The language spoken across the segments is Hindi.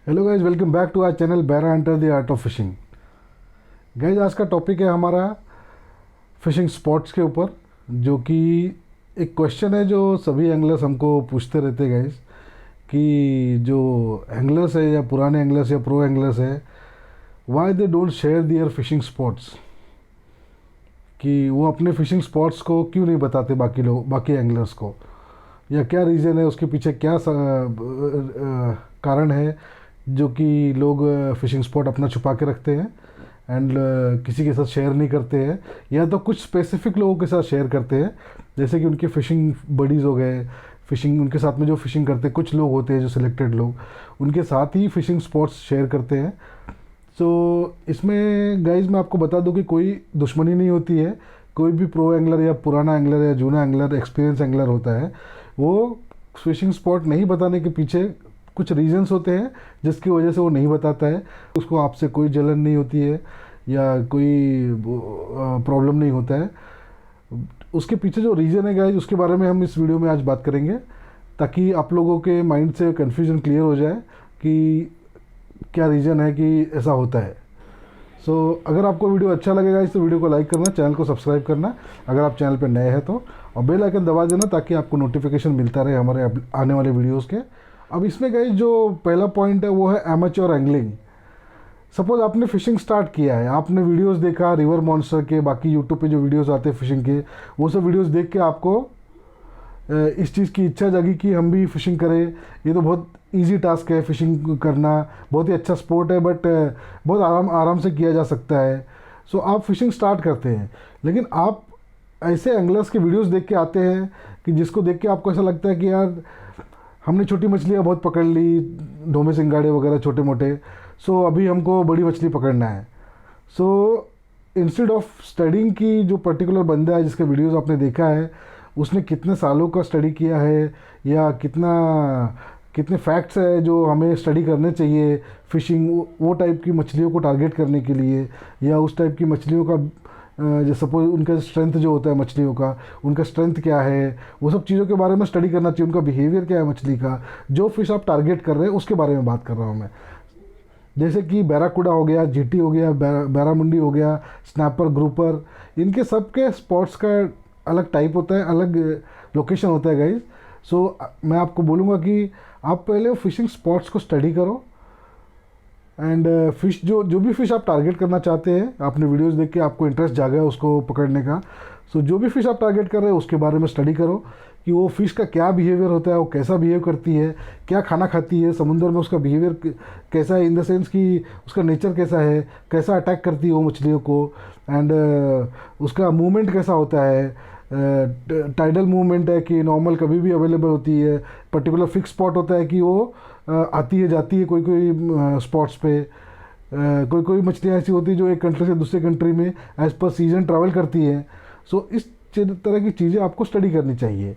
Hello guys, welcome back to our channel बैरा enter the art of fishing. Guys, आज का टॉपिक है हमारा फिशिंग स्पॉट्स के ऊपर, जो कि एक क्वेश्चन है जो सभी एंगलर्स हमको पूछते रहते हैं गाइज, कि जो एंगलर्स है या पुराने एंगलर्स या प्रो एंगलर्स है, why they don't share their fishing spots, कि वो अपने फिशिंग स्पॉट्स को क्यों नहीं बताते बाकी एंगलर्स को, या क्या रीज़न है उसके पीछे, क्या कारण है जो कि लोग फ़िशिंग स्पॉट अपना छुपा के रखते हैं एंड किसी के साथ शेयर नहीं करते हैं, या तो कुछ स्पेसिफिक लोगों के साथ शेयर करते हैं, जैसे कि उनके फ़िशिंग बडीज़ हो गए, फ़िशिंग उनके साथ में जो फ़िशिंग करते हैं कुछ लोग होते हैं जो सिलेक्टेड लोग, उनके साथ ही फ़िशिंग स्पॉट्स शेयर करते हैं। सो इसमें गाइज मैं आपको बता दूं कि कोई दुश्मनी नहीं होती है। कोई भी प्रो एंगलर या पुराना एंगलर या जूना एंगलर, एक्सपीरियंस एंगलर होता है, वो फिशिंग स्पॉट नहीं बताने के पीछे कुछ रीजंस होते हैं जिसकी वजह से वो नहीं बताता है। उसको आपसे कोई जलन नहीं होती है या कोई प्रॉब्लम नहीं होता है। उसके पीछे जो रीज़न है गाइज, उसके बारे में हम इस वीडियो में आज बात करेंगे, ताकि आप लोगों के माइंड से कन्फ्यूजन क्लियर हो जाए कि क्या रीज़न है कि ऐसा होता है। अगर आपको वीडियो अच्छा लगेगा इस तो वीडियो को लाइक करना, चैनल को सब्सक्राइब करना अगर आप चैनल पर नए हैं तो, और बेल आइकन दबा देना ताकि आपको नोटिफिकेशन मिलता रहे हमारे आने वाले वीडियोज़ के। अब इसमें गाइस जो पहला पॉइंट है वो है एमेच्योर एंगलिंग। सपोज आपने फिशिंग स्टार्ट किया है, आपने वीडियोस देखा रिवर मॉन्स्टर के, बाकी यूट्यूब पे जो वीडियोस आते हैं फिशिंग के, वो सब वीडियोस देख के आपको इस चीज़ की इच्छा जागी कि हम भी फिशिंग करें। ये तो बहुत इजी टास्क है फिशिंग करना, बहुत ही अच्छा स्पोर्ट है, बट बहुत आराम से किया जा सकता है। आप फिशिंग स्टार्ट करते हैं, लेकिन आप ऐसे एंगलर्स के वीडियोस देख के आते हैं कि जिसको देख के आपको ऐसा लगता है कि यार हमने छोटी मछलियाँ बहुत पकड़ ली, ढोमे सिंगाड़े वगैरह छोटे मोटे, अभी हमको बड़ी मछली पकड़ना है। इंस्टेड ऑफ स्टडिंग की जो पर्टिकुलर बंदा है जिसके वीडियोस आपने देखा है, उसने कितने सालों का स्टडी किया है या कितने फैक्ट्स है जो हमें स्टडी करने चाहिए फ़िशिंग वो टाइप की मछलियों को टारगेट करने के लिए, या उस टाइप की मछलियों का जो सपोज उनका स्ट्रेंथ जो होता है मछलियों का, उनका स्ट्रेंथ क्या है, वो सब चीज़ों के बारे में स्टडी करना चाहिए। उनका बिहेवियर क्या है मछली का, जो फिश आप टारगेट कर रहे हैं उसके बारे में बात कर रहा हूँ मैं। जैसे कि बैराकुडा हो गया, जीटी हो गया, बैरामुंडी हो गया, स्नैपर, ग्रुपर, इनके सब के स्पॉट्स का अलग टाइप होता है, अलग लोकेशन होता है गाइज। मैं आपको बोलूँगा कि आप पहले फिशिंग स्पॉट्स को स्टडी करो एंड फिश जो भी फिश आप टारगेट करना चाहते हैं, आपने वीडियोस देख के आपको इंटरेस्ट जागा है उसको पकड़ने का, जो भी फिश आप टारगेट कर रहे हैं उसके बारे में स्टडी करो कि वो फिश का क्या बिहेवियर होता है, वो कैसा बिहेव करती है, क्या खाना खाती है, समुद्र में उसका बिहेवियर कैसा है, इन द सेंस कि उसका नेचर कैसा है, कैसा अटैक करती है वो मछलियों को, एंड उसका मूवमेंट कैसा होता है, टाइडल मूवमेंट है कि नॉर्मल कभी भी अवेलेबल होती है, पर्टिकुलर फिक्स स्पॉट होता है कि वो आती है जाती है कोई स्पॉट्स पे, कोई मछलियाँ ऐसी होती है जो एक कंट्री से दूसरे कंट्री में एज़ पर सीजन ट्रैवल करती हैं। इस तरह की चीज़ें आपको स्टडी करनी चाहिए।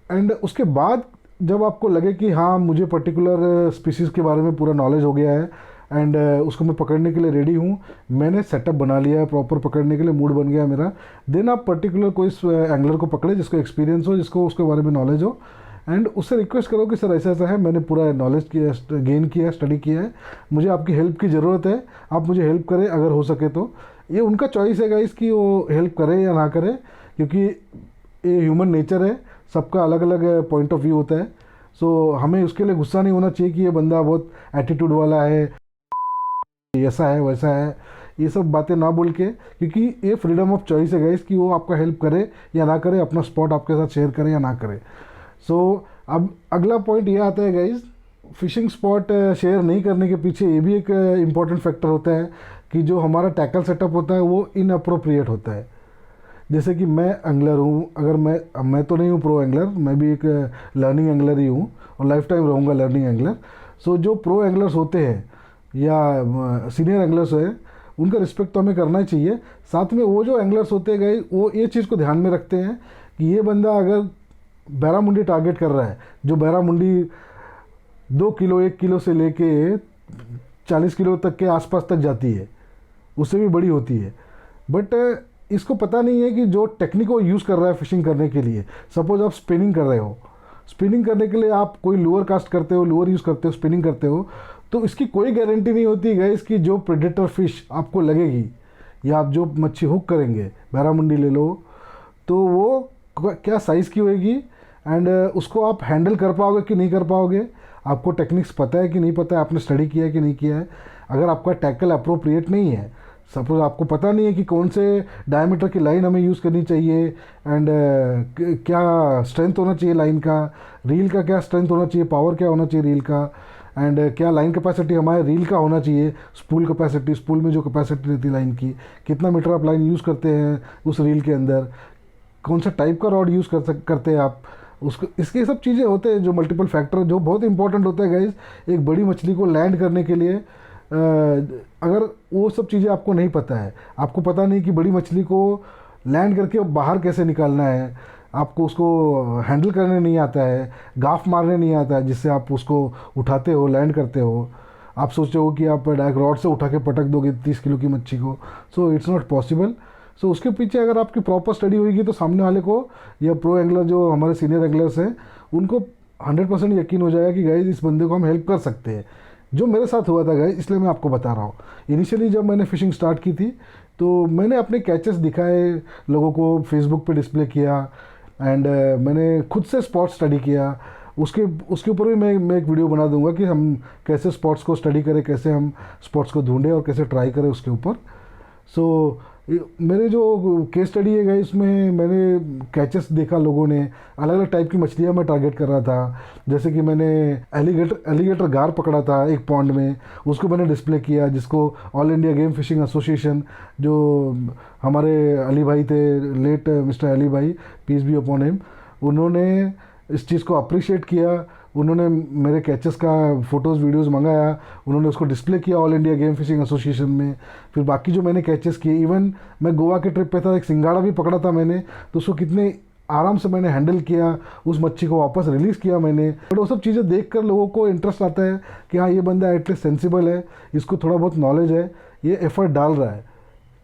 एंड उसके बाद जब आपको लगे कि हाँ मुझे पर्टिकुलर स्पीसीज़ के बारे में पूरा नॉलेज हो गया है एंड उसको मैं पकड़ने के लिए रेडी हूँ, मैंने सेटअप बना लिया है प्रॉपर पकड़ने के लिए, मूड बन गया मेरा, देन आप पर्टिकुलर कोई एंगलर को पकड़े जिसको एक्सपीरियंस हो, जिसको उसके बारे में नॉलेज हो, एंड उससे रिक्वेस्ट करो कि सर ऐसा ऐसा है, मैंने पूरा नॉलेज किया, गेन किया, स्टडी किया है, मुझे आपकी हेल्प की ज़रूरत है, आप मुझे हेल्प करें अगर हो सके तो। ये उनका चॉइस है गाइस कि वो हेल्प करें या ना करें, क्योंकि ये ह्यूमन नेचर है, सबका अलग अलग पॉइंट ऑफ व्यू होता है। हमें उसके लिए गुस्सा नहीं होना चाहिए कि ये बंदा बहुत एटीट्यूड वाला है, ऐसा है वैसा है, ये सब बातें ना बोल के, क्योंकि ये फ्रीडम ऑफ चॉइस है गाइस कि वो आपका हेल्प करे या ना करे, अपना स्पॉट आपके साथ शेयर करे या ना करे। अब अगला पॉइंट ये आता है गाइज, फिशिंग स्पॉट शेयर नहीं करने के पीछे ये भी एक इम्पॉर्टेंट फैक्टर होता है कि जो हमारा टैकल सेटअप होता है वो इनअप्रोप्रिएट होता है। जैसे कि मैं एंगलर हूँ, अगर मैं तो नहीं हूँ प्रो एंगलर, मैं भी एक लर्निंग एंगलर ही हूँ और लाइफ टाइम रहूँगा लर्निंग एंगलर। जो प्रो एंगलर्स होते हैं या सीनियर एंगलर्स हैं, उनका रिस्पेक्ट तो हमें करना ही चाहिए। साथ में वो जो एंगलर्स होते हैं गाइज, वो ये चीज़ को ध्यान में रखते हैं कि ये बंदा अगर बैरामुंडी टारगेट कर रहा है, जो बैरामुंडी 2 किलो 1 किलो से लेके 40 किलो तक के आसपास तक जाती है, उससे भी बड़ी होती है, बट इसको पता नहीं है कि जो टेक्निक वो यूज़ कर रहा है फिशिंग करने के लिए, सपोज आप स्पिनिंग कर रहे हो स्पिनिंग करने के लिए आप कोई लूअर कास्ट करते हो, लूअर यूज़ करते हो, स्पिनिंग करते हो, तो इसकी कोई गारंटी नहीं होती गाइस कि जो प्रेडेटर फिश आपको लगेगी या आप जो मच्छी हुक करेंगे, बैरामुंडी ले लो, तो वो क्या साइज़ की होएगी एंड उसको आप हैंडल कर पाओगे कि नहीं कर पाओगे, आपको टेक्निक्स पता है कि नहीं पता है, आपने स्टडी किया है कि नहीं किया है। अगर आपका टैकल अप्रोप्रिएट नहीं है, सपोज आपको पता नहीं है कि कौन से डायमीटर की लाइन हमें यूज़ करनी चाहिए एंड क्या स्ट्रेंथ होना चाहिए लाइन का, रील का क्या स्ट्रेंथ होना चाहिए, पावर क्या होना चाहिए रील का, एंड क्या लाइन कैपेसिटी हमारे रील का होना चाहिए, स्पूल कैपेसिटी, स्पूल में जो कैपेसिटी रहती है लाइन की, कितना मीटर आप लाइन यूज़ करते हैं उस रील के अंदर, कौन सा टाइप का रॉड यूज़ करते हैं आप उसको, इसके सब चीज़ें होते हैं जो मल्टीपल फैक्टर जो बहुत इंपॉर्टेंट होता है गाइज एक बड़ी मछली को लैंड करने के लिए। अगर वो सब चीज़ें आपको नहीं पता है, आपको पता नहीं कि बड़ी मछली को लैंड करके बाहर कैसे निकालना है, आपको उसको हैंडल करने नहीं आता है, गाफ मारने नहीं आता है जिससे आप उसको उठाते हो, लैंड करते हो, आप सोचते हो कि आप डायरेक्ट रॉड से उठा के पटक दोगे 30 किलो की मच्छी को, सो इट्स नॉट पॉसिबल। सो उसके पीछे अगर आपकी प्रॉपर स्टडी होगी तो सामने वाले को या प्रो एंगलर जो हमारे सीनियर एंगलर्स हैं उनको 100% यकीन हो जाएगा कि गाइज इस बंदे को हम हेल्प कर सकते हैं, जो मेरे साथ हुआ था गाइज, इसलिए मैं आपको बता रहा हूँ। इनिशियली जब मैंने फ़िशिंग स्टार्ट की थी तो मैंने अपने कैचेस दिखाए लोगों को, फेसबुक पे डिस्प्ले किया एंड मैंने खुद से स्पॉट स्टडी किया। उसके ऊपर भी मैं एक वीडियो बना दूंगा कि हम कैसे स्पॉट्स को स्टडी करें, कैसे हम स्पॉट्स को ढूंढें और कैसे ट्राई करें उसके ऊपर। सो मेरे जो केस स्टडी है गई इसमें मैंने कैचेस देखा, लोगों ने अलग अलग टाइप की मछलियाँ मैं टारगेट कर रहा था। जैसे कि मैंने एलिगेटर गार पकड़ा था एक पॉन्ड में, उसको मैंने डिस्प्ले किया, जिसको all India game fishing association जो हमारे अली भाई थे, लेट मिस्टर अली भाई, पीस बी अपॉन हिम, उन्होंने इस चीज़ को अप्रिशिएट किया। उन्होंने मेरे कैचेस का फ़ोटोज़ वीडियोज़ मंगाया, उन्होंने उसको डिस्प्ले किया all India game fishing association में। फिर बाकी जो मैंने कैचेस किए, इवन मैं गोवा के ट्रिप पे था, एक सिंगाड़ा भी पकड़ा था मैंने, तो उसको कितने आराम से मैंने हैंडल किया, उस मच्छी को वापस रिलीज़ किया मैंने। बट वो सब चीज़ें देख कर लोगों को इंटरेस्ट आता है कि हाँ ये बंदा एटलीस्ट सेंसिबल है, इसको थोड़ा बहुत नॉलेज है, ये एफर्ट डाल रहा है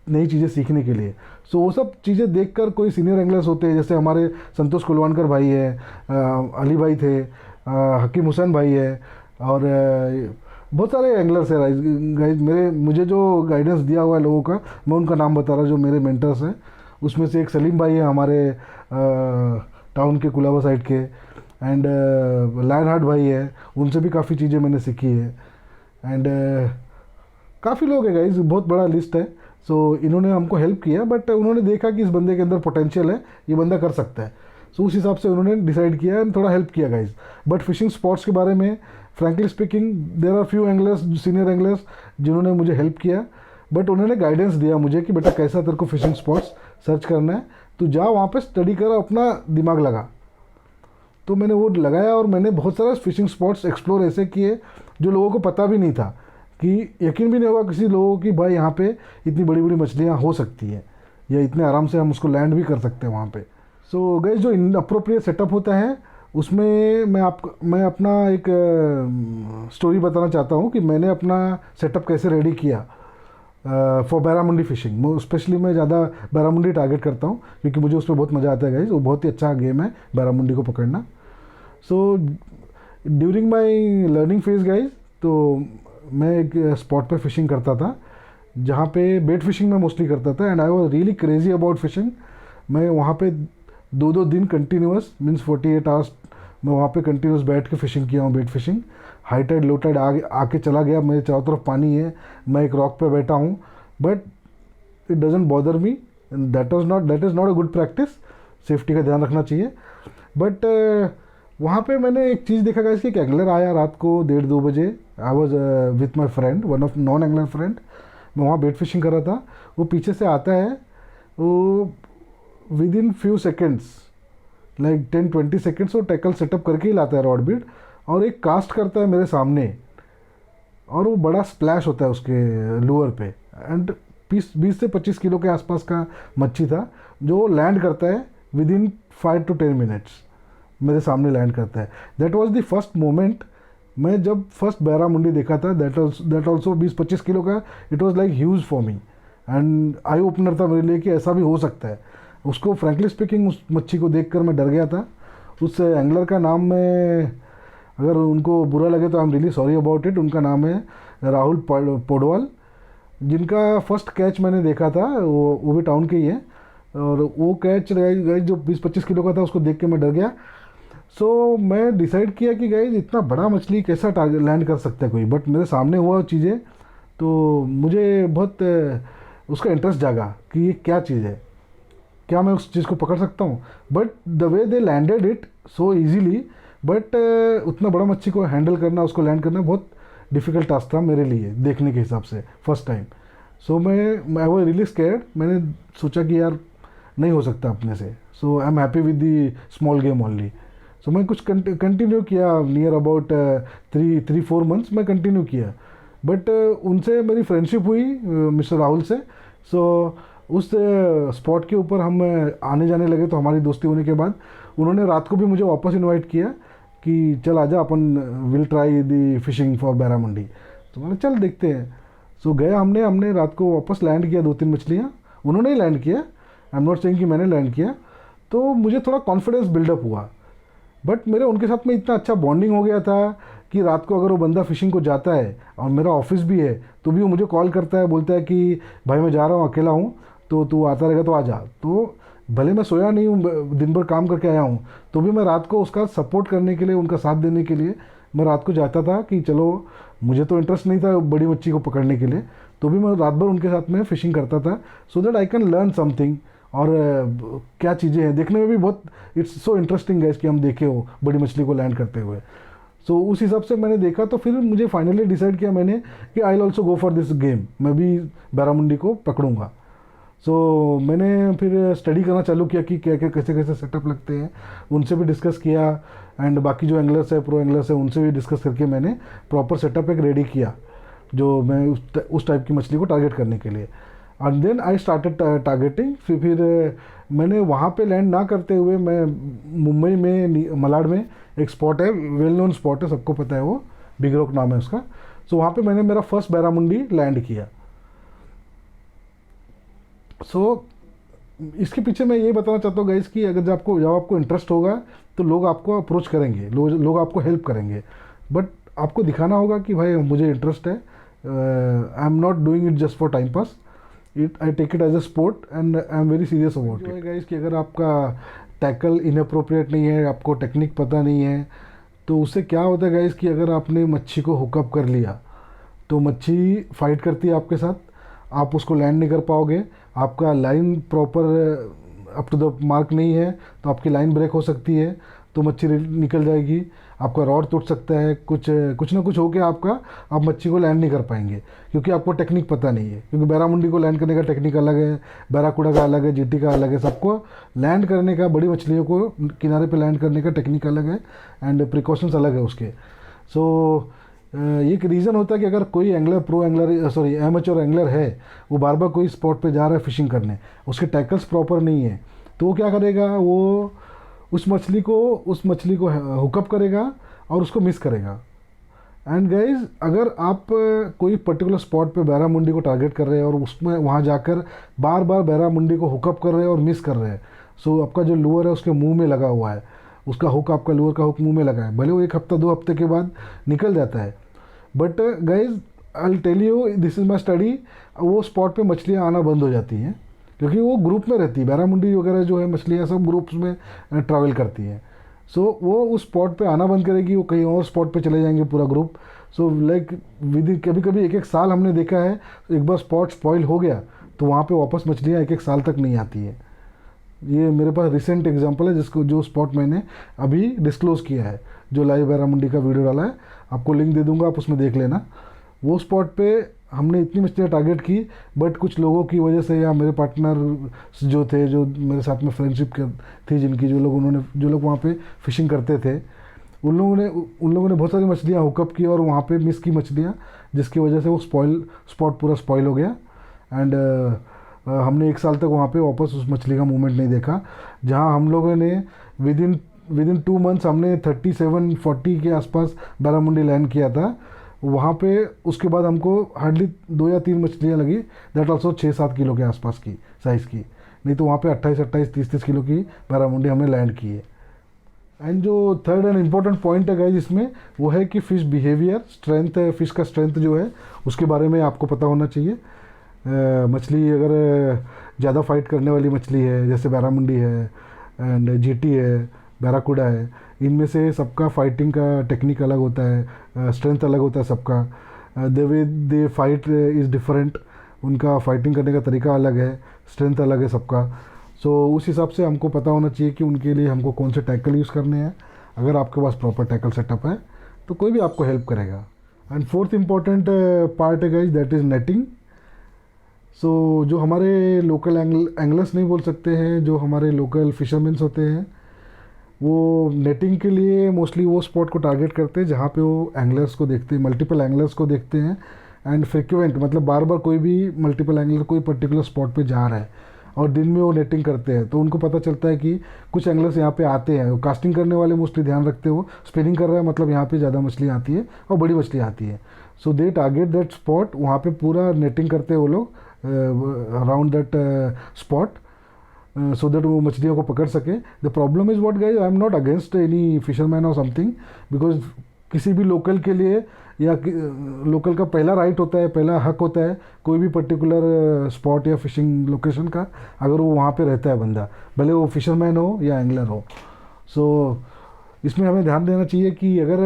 नई चीज़ें सीखने के लिए। सो वो सब चीज़ें देखकर कोई सीनियर एंगलर्स होते हैं, जैसे हमारे संतोष कुलवानकर भाई है, अली भाई थे, हकीम हुसैन भाई है, और बहुत सारे एंगलर्स हैं गाइज। मुझे जो गाइडेंस दिया हुआ है लोगों का, मैं उनका नाम बता रहा हूँ जो मेरे मेंटर्स हैं। उसमें से एक सलीम भाई है हमारे टाउन के कुलाबा साइड के, एंड लायन हार्ट भाई है, उनसे भी काफ़ी चीज़ें मैंने सीखी है। एंड काफ़ी लोग हैं गाइज, बहुत बड़ा लिस्ट है। सो इन्होंने हमको हेल्प किया, बट उन्होंने देखा कि इस बंदे के अंदर पोटेंशियल है, ये बंदा कर सकता है। सो उस हिसाब से उन्होंने डिसाइड किया एंड थोड़ा हेल्प किया गाइज। बट फिशिंग स्पॉट्स के बारे में frankly speaking there are few anglers, senior anglers, जिन्होंने मुझे हेल्प किया, बट उन्होंने गाइडेंस दिया मुझे कि बेटा कैसा तेरे को फिशिंग स्पॉट्स सर्च करना है, तू जा वहाँ पे स्टडी कर, अपना दिमाग लगा। तो मैंने वो लगाया और मैंने बहुत सारे फिशिंग स्पॉट्स एक्सप्लोर ऐसे किए जो लोगों को पता भी नहीं था, कि यकीन भी नहीं होगा किसी लोगों की भाई यहाँ पे इतनी बड़ी बड़ी मछलियाँ हो सकती है, या इतने आराम से हम उसको लैंड भी कर सकते हैं वहाँ पे। सो गाइस जो इनअप्रोप्रिएट सेटअप होता है उसमें मैं अपना एक स्टोरी बताना चाहता हूँ कि मैंने अपना सेटअप कैसे रेडी किया फॉर बैरामुंडी फिशिंग। स्पेशली मैं ज़्यादा बैरामुंडी टारगेट करता हूँ क्योंकि मुझे उसमें बहुत मज़ा आता है गाइस, वो बहुत ही अच्छा गेम है बैरामुंडी को पकड़ना। So during my learning phase guys, तो मैं एक स्पॉट पे फिशिंग करता था जहाँ पे बेट फिशिंग में मोस्टली करता था, and I was really crazy about fishing. मैं वहाँ पे 2-2 दिन कंटिन्यूस मीन्स 48 आवर्स मैं वहाँ पे कंटिन्यूस बैठ के फिशिंग किया हूँ, bait fishing. High tide low tide आके चला गया, मेरे चारों तरफ पानी है, मैं एक रॉक पे बैठा हूँ, but it doesn't bother me, that is not a good practice. Safety का ध्यान रखना चाहिए। बट वहाँ पे मैंने एक चीज़ देखा गाइस कि एक एंगलर आया रात को 1:30-2 बजे। I was with my friend, one of non angler friend. मैं वहाँ बेट फिशिंग कर रहा था, वो पीछे से आता है, वो with in few seconds like 10-20 seconds वो टैकल सेटअप करके ही लाता है रॉड बीट, और एक कास्ट करता है मेरे सामने, और वो बड़ा स्प्लैश होता है उसके लूअर पे, एंड 20 से 25 किलो के आसपास का मच्छी था जो लैंड करता है विद इन 5 to 10 मिनट्स मेरे सामने लैंड करता है। That was the first moment, मैं जब फर्स्ट बैरामुंडी देखा था, दैट ऑल्सो 20-25 किलो का, it was like huge for me and eye opener था मेरे लिए कि ऐसा भी हो सकता है। उसको फ्रैंकली स्पीकिंग उस मच्छी को देखकर मैं डर गया था। उस एंगलर का नाम मैं, अगर उनको बुरा लगे तो I am really sorry about it. उनका नाम है राहुल पौडवाल, जिनका फर्स्ट कैच मैंने देखा था, वो भी टाउन के ही है। और वो कैच गाइज जो 20-25 किलो का था, उसको देख के मैं डर गया। सो मैं डिसाइड किया कि गाइज इतना बड़ा मछली कैसा टारगेट लैंड कर सकता है कोई, बट मेरे सामने हुआ चीज़ें तो मुझे बहुत उसका इंटरेस्ट जागा कि ये क्या चीज़ है, क्या मैं उस चीज़ को पकड़ सकता हूँ। But the way they landed it so easily, but उतना बड़ा मच्छी को हैंडल करना, उसको लैंड करना बहुत डिफ़िकल्ट टास्क था मेरे लिए देखने के हिसाब से first time. So I was really scared. मैंने सोचा कि यार नहीं हो सकता अपने से। So I am happy with the small game only. So मैं कुछ कंटिन्यू किया, नियर अबाउट 3-4 मंथ्स मैं कंटिन्यू किया। बट उनसे मेरी फ्रेंडशिप हुई मिस्टर राहुल से। सो उस स्पॉट के ऊपर हम आने जाने लगे, तो हमारी दोस्ती होने के बाद उन्होंने रात को भी मुझे वापस इनवाइट किया कि चल आजा, अपन will try the fishing for barramundi. तो मैंने चल देखते हैं। सो गया, हमने रात को वापस लैंड किया 2-3 मछलियाँ, उन्होंने ही लैंड किया, आई एम नॉट सेइंग कि मैंने लैंड किया। तो मुझे थोड़ा कॉन्फिडेंस बिल्डअप हुआ। बट मेरे उनके साथ में इतना अच्छा बॉन्डिंग हो गया था कि रात को अगर वो बंदा फिशिंग को जाता है और मेरा ऑफिस भी है, तो भी वो मुझे कॉल करता है, बोलता है कि भाई मैं जा रहा हूँ, अकेला हूँ, तो तू आता रहेगा तो आ जा। तो भले मैं सोया नहीं हूँ, दिन भर काम करके आया हूँ, तो भी मैं रात को उसका सपोर्ट करने के लिए, उनका साथ देने के लिए मैं रात को जाता था कि चलो, मुझे तो इंटरेस्ट नहीं था बड़ी मच्छी को पकड़ने के लिए, तो भी मैं रात भर उनके साथ में फ़िशिंग करता था, so that I can learn something. और क्या चीज़ें हैं देखने में भी बहुत, इट्स सो इंटरेस्टिंग है कि हम देखे हो बड़ी मछली को लैंड करते हुए। सो उस हिसाब से मैंने देखा, तो फिर मुझे फाइनली डिसाइड किया मैंने कि I will also go for this game, मैं भी बैरामुंडी को पकड़ूंगा। सो मैंने फिर स्टडी करना चालू किया कि क्या क्या कैसे कैसे सेटअप लगते हैं, उनसे भी डिस्कस किया। एंड बाकी जो एंगलर्स है, प्रो एंगलर्स है, उनसे भी डिस्कस करके मैंने प्रॉपर सेटअप एक रेडी किया, जो मैं उस टाइप की मछली को टारगेट करने के लिए। And then I started targeting. फिर मैंने वहाँ पे लैंड ना करते हुए, मैं मुंबई में मलाड में एक स्पॉट है, वेल नोन स्पॉट है, सबको पता है, वो बिग रॉक नाम है उसका। सो वहाँ पे मैंने मेरा फर्स्ट बैरामुंडी लैंड किया। सो इसके पीछे मैं ये बताना चाहता हूँ गाइस कि अगर जब आपको इंटरेस्ट होगा तो लोग आपको अप्रोच करेंगे, लोग आपको हेल्प करेंगे, बट आपको दिखाना होगा कि भाई मुझे इंटरेस्ट है, I am not doing it just for time pass, I take it as a sport and I am very serious about it. Guys कि अगर आपका टैकल इनअप्रोप्रिएट नहीं है, आपको टेक्निक पता नहीं है, तो उससे क्या होता है गाइस कि अगर आपने मच्छी को हुकअप कर लिया, तो मच्छी फाइट करती है आपके साथ, आप उसको लैंड नहीं कर पाओगे, आपका line proper up to the mark नहीं है, तो आपकी लाइन ब्रेक हो सकती है, तो मच्छी निकल जाएगी, आपका रॉड टूट सकता है, कुछ ना कुछ हो गया आपका, आप मच्छी को लैंड नहीं कर पाएंगे, क्योंकि आपको टेक्निक पता नहीं है। क्योंकि बैरामुंडी को लैंड करने का टेक्निक अलग है, बैराकुड़ा का अलग है, जीटी का अलग है, सबको लैंड करने का, बड़ी मछलियों को किनारे पे लैंड करने का टेक्निक अलग है एंड प्रिकॉशंस अलग है उसके। सो ये एक रीज़न होता है कि अगर कोई angler, pro angler, sorry amateur angler है, वो बार बार कोई स्पॉट पे जा रहा है फिशिंग करने, उसके टैकल्स प्रॉपर नहीं है, तो वो क्या करेगा, वो उस मछली को हुकअप करेगा और उसको मिस करेगा। एंड गाइज अगर आप कोई पर्टिकुलर स्पॉट पे बैरामुंडी को टारगेट कर रहे हैं और उसमें वहाँ जाकर बार बार बैरामुंडी को हुकअप कर रहे हैं और मिस कर रहे हैं, सो आपका जो लूअर है उसके मुंह में लगा हुआ है, उसका हुक, आपका लूअर का हुक मुंह में लगा है, भले वो 1 हफ्ता 2 हफ्ते के बाद निकल जाता है, but guys I tell you this is my study, वो स्पॉट पे मछलियाँ आना बंद हो जाती हैं, क्योंकि वो ग्रुप में रहती है, बैरामुंडी वगैरह जो है मछलियाँ सब ग्रुप्स में ट्रैवल करती हैं। सो वो उस स्पॉट पे आना बंद करेगी, वो कहीं और स्पॉट पे चले जाएंगे पूरा group. So like with in कभी कभी 1-1 साल हमने देखा है, एक बार स्पॉट स्पॉइल हो गया तो वहाँ पे वापस मछलियाँ 1-1 साल तक नहीं आती है। ये मेरे पास रिसेंट एग्जांपल है, जो स्पॉट मैंने अभी डिस्क्लोज़ किया है, जो लाइव बैरामुंडी का वीडियो डाला है, आपको लिंक दे दूंगा, आप उसमें देख लेना। वो स्पॉट पे हमने इतनी मछलियाँ टारगेट की, बट कुछ लोगों की वजह से, या मेरे पार्टनर जो थे, जो मेरे साथ में फ्रेंडशिप थी जिनकी, जो लोग वहाँ पे फिशिंग करते थे, उन लोगों ने बहुत सारी मछलियाँ हुकअप की और वहाँ पे मिस की मछलियाँ, जिसकी वजह से वो स्पॉट पूरा स्पॉइल हो गया। एंड हमने 1 साल तक वहाँ पे वापस उस मछली का मूवमेंट नहीं देखा। जहाँ हम लोगों ने विद इन 2 मंथ्स हमने 37-40 के आसपास बैरामुंडी लैंड किया था वहाँ पे। उसके बाद हमको हार्डली 2 या 3 मछलियाँ लगी, दैट ऑल्सो 6-7 किलो के आसपास की साइज़ की, नहीं तो वहाँ पे 28-30 किलो की बैरामुंडी हमने लैंड की है। एंड जो थर्ड एंड इम्पोर्टेंट पॉइंट है गाइज इसमें, वो है कि फ़िश बिहेवियर, स्ट्रेंथ है, फ़िश का स्ट्रेंथ जो है उसके बारे में आपको पता होना चाहिए। मछली अगर ज़्यादा फाइट करने वाली मछली है, जैसे बैरामुंडी है एंड जीटी है, बैराकुडा है, इनमें से सबका फाइटिंग का टेक्निक अलग होता है, स्ट्रेंथ अलग होता है सबका। The way they fight is different, उनका फाइटिंग करने का तरीका अलग है, स्ट्रेंथ अलग है सबका। सो उस हिसाब से हमको पता होना चाहिए कि उनके लिए हमको कौन से टैकल यूज़ करने हैं। अगर आपके पास प्रॉपर टैकल सेटअप है तो कोई भी आपको हेल्प करेगा। एंड फोर्थ इम्पॉर्टेंट पार्ट है गाइज, दैट इज़ नेटिंग। सो जो हमारे लोकल एंगलर्स नहीं बोल सकते हैं, जो हमारे लोकल फिशरमैन्स होते हैं, वो नेटिंग के लिए मोस्टली वो स्पॉट को टारगेट करते हैं जहाँ पे वो एंगलर्स को देखते हैं, मल्टीपल एंगलर्स को देखते हैं। एंड फ्रिक्वेंट मतलब बार बार कोई भी मल्टीपल एंगलर कोई पर्टिकुलर स्पॉट पे जा रहा है और दिन में वो नेटिंग करते हैं, तो उनको पता चलता है कि कुछ एंगलर्स यहाँ पे आते हैं। कास्टिंग करने वाले मोस्टली ध्यान रखते हो, स्पिनिंग कर रहा है मतलब यहाँ पे ज़्यादा मछली आती है और बड़ी मछली आती है। सो दे टारगेट दैट स्पॉट, वहाँ पे पूरा नेटिंग करते हैं वो लोग around that spot, so that वो मछलियों को पकड़ सके। The problem is what guys, I am not against any fisherman और समथिंग, बिकॉज किसी भी लोकल के लिए या लोकल का पहला राइट होता है, पहला हक होता है कोई भी पर्टिकुलर स्पॉट या फिशिंग लोकेशन का, अगर वो वहाँ पे रहता है बंदा, भले वो फिशरमैन हो या एंगलर हो। सो इसमें हमें ध्यान देना चाहिए कि अगर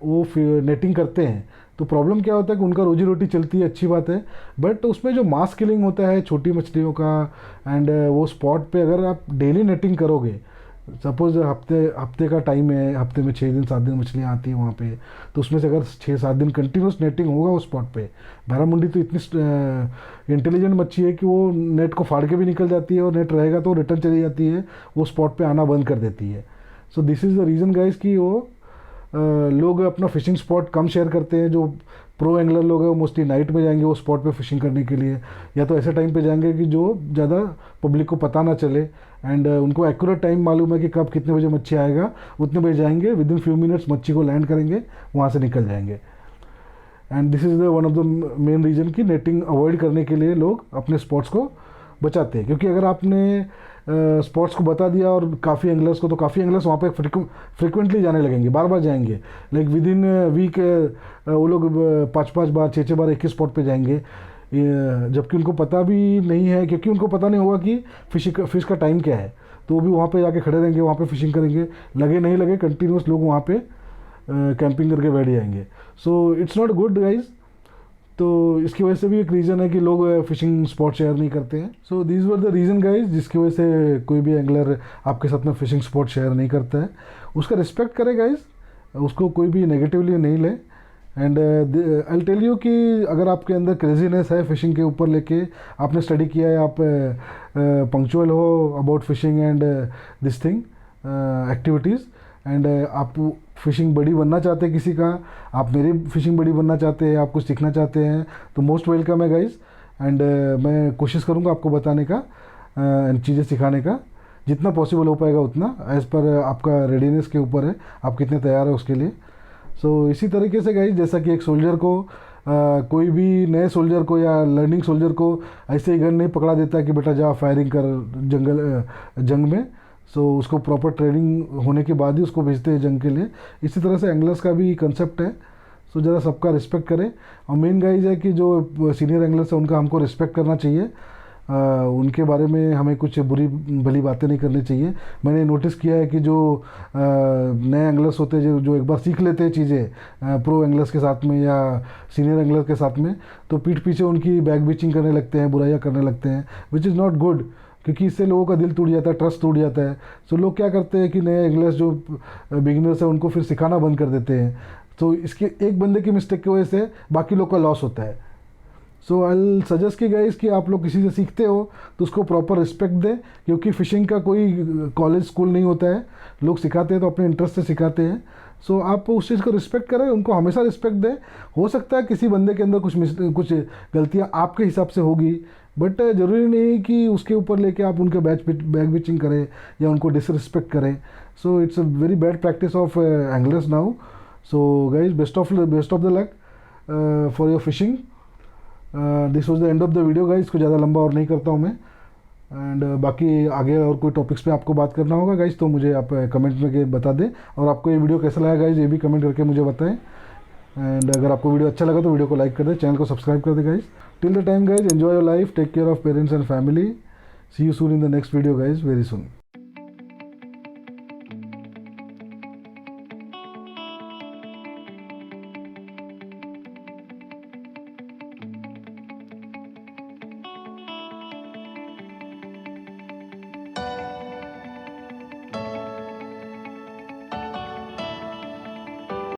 वो नेटिंग करते हैं तो प्रॉब्लम क्या होता है कि उनका रोजी रोटी चलती है, अच्छी बात है, बट उसमें जो मास किलिंग होता है छोटी मछलियों का, एंड वो स्पॉट पे अगर आप डेली नेटिंग करोगे, सपोज हफ्ते का टाइम है, हफ्ते में 6 दिन 7 दिन मछलियाँ आती हैं वहाँ पे, तो उसमें से अगर 6-7 दिन कंटिन्यूस नेटिंग होगा उस स्पॉट पे, बैरामुंडी तो इतनी इंटेलिजेंट मच्छी है कि वो नेट को फाड़ के भी निकल जाती है और नेट रहेगा तो रिटर्न चली जाती है, वो स्पॉट पे आना बंद कर देती है। So this is the reason guys कि वो लोग अपना फिशिंग स्पॉट कम शेयर करते हैं। जो प्रो एंगलर लोग हैं वो मोस्टली नाइट में जाएंगे वो स्पॉट पे फिशिंग करने के लिए, या तो ऐसे टाइम पे जाएंगे कि जो ज़्यादा पब्लिक को पता ना चले, एंड उनको एक्यूरेट टाइम मालूम है कि कब कितने बजे मच्छी आएगा, उतने बजे जाएंगे, विद इन फ्यू मिनट्स मच्छी को लैंड करेंगे, वहाँ से निकल जाएंगे। And this is the one of the main reason कि नेटिंग अवॉइड करने के लिए लोग अपने स्पॉट्स को बचाते हैं। क्योंकि अगर आपने स्पॉट्स को बता दिया और काफ़ी एंगलर्स को, तो काफ़ी एंगलर्स वहाँ पे फ्रिक्वेंटली जाने लगेंगे, बार बार जाएंगे, लाइक विद इन वीक वो लोग 5-5 बार 6-6 बार एक ही स्पॉट पे जाएंगे, जबकि उनको पता भी नहीं है, क्योंकि उनको पता नहीं होगा कि फिश का टाइम क्या है, तो वो भी वहाँ पे जाके खड़े रहेंगे, वहाँ पे फिशिंग करेंगे, लगे नहीं लगे कंटिन्यूस लोग वहाँ पे कैंपिंग करके बैठ जाएंगे। So it's not good guys. तो इसकी वजह से भी एक रीज़न है कि लोग फिशिंग स्पॉट शेयर नहीं करते हैं। So these were the reason guys जिसकी वजह से कोई भी एंगलर आपके साथ में फिशिंग स्पॉट शेयर नहीं करता है। उसका रिस्पेक्ट करें गाइज, उसको कोई भी नेगेटिवली नहीं ले। एंड आई टेल यू कि अगर आपके अंदर क्रेजीनेस है फिशिंग के ऊपर लेके, आपने स्टडी किया है, आप पंक्चुअल हो about fishing and this thing activities, and आप फिशिंग बड़ी बनना चाहते हैं किसी का, आप मेरी फिशिंग बड़ी बनना चाहते हैं, आप कुछ सीखना चाहते हैं, तो मोस्ट वेलकम है गाइज। एंड मैं कोशिश करूँगा आपको बताने का, चीज़ें सिखाने का, जितना पॉसिबल हो पाएगा उतना, एज़ पर आपका रेडीनेस के ऊपर है, आप कितने तैयार है उसके लिए। सो इसी तरीके से गाइज, जैसा कि एक सोल्जर को कोई भी नए सोल्जर को या लर्निंग सोल्जर को ऐसे ही गन नहीं पकड़ा देता कि बेटा जा फायरिंग कर जंग में। सो उसको प्रॉपर ट्रेनिंग होने के बाद ही उसको भेजते हैं जंग के लिए। इसी तरह से एंगलर्स का भी कंसेप्ट है। सो ज़रा सबका रिस्पेक्ट करें, और मेन गाइज है कि जो सीनियर एंगलर्स है उनका हमको रिस्पेक्ट करना चाहिए, उनके बारे में हमें कुछ बुरी भली बातें नहीं करनी चाहिए। मैंने नोटिस किया है कि जो नए एंगलर्स होते हैं, जो एक बार सीख लेते हैं चीज़ें प्रो एंगलर्स के साथ में या सीनियर एंगलर्स के साथ में, तो पीठ पीछे उनकी बैक बीचिंग करने लगते हैं, बुराइयाँ करने लगते हैं, विच इज़ नॉट गुड, क्योंकि इससे लोगों का दिल टूट जाता है, ट्रस्ट टूट जाता है। सो लोग क्या करते हैं कि नए एंगलर्स जो बिगिनर्स हैं उनको फिर सिखाना बंद कर देते हैं। तो इसके एक बंदे की मिस्टेक की वजह से बाकी लोग का लॉस होता है। सो आई सजेस्ट की गाइस कि आप लोग किसी से सीखते हो तो उसको प्रॉपर रिस्पेक्ट दें, क्योंकि फ़िशिंग का कोई कॉलेज स्कूल नहीं होता है, लोग सिखाते हैं तो अपने इंटरेस्ट से सिखाते हैं। सो आप उस चीज़ को रिस्पेक्ट करें, उनको हमेशा रिस्पेक्ट दें। हो सकता है किसी बंदे के अंदर कुछ गलतियाँ आपके हिसाब से होगी, बट ज़रूरी नहीं कि उसके ऊपर लेके आप उनके बैक बिचिंग करें या उनको डिसरिस्पेक्ट करें। So it's a very bad practice of anglers now. So guys, best of the luck for your fishing. This was the end of the video guys. इसको ज़्यादा लंबा और नहीं करता हूँ मैं। एंड बाकी आगे और कोई टॉपिक्स पे आपको बात करना होगा गाइज तो मुझे आप कमेंट में बता दें, और आपको ये वीडियो कैसा लगा गाइज ये भी कमेंट करके मुझे बताएं। एंड अगर आपको वीडियो अच्छा लगा तो वीडियो को लाइक कर दें, चैनल को सब्सक्राइब कर दें guys. Till the time guys, enjoy your life, take care of parents and family, see you soon in the next video guys, very soon.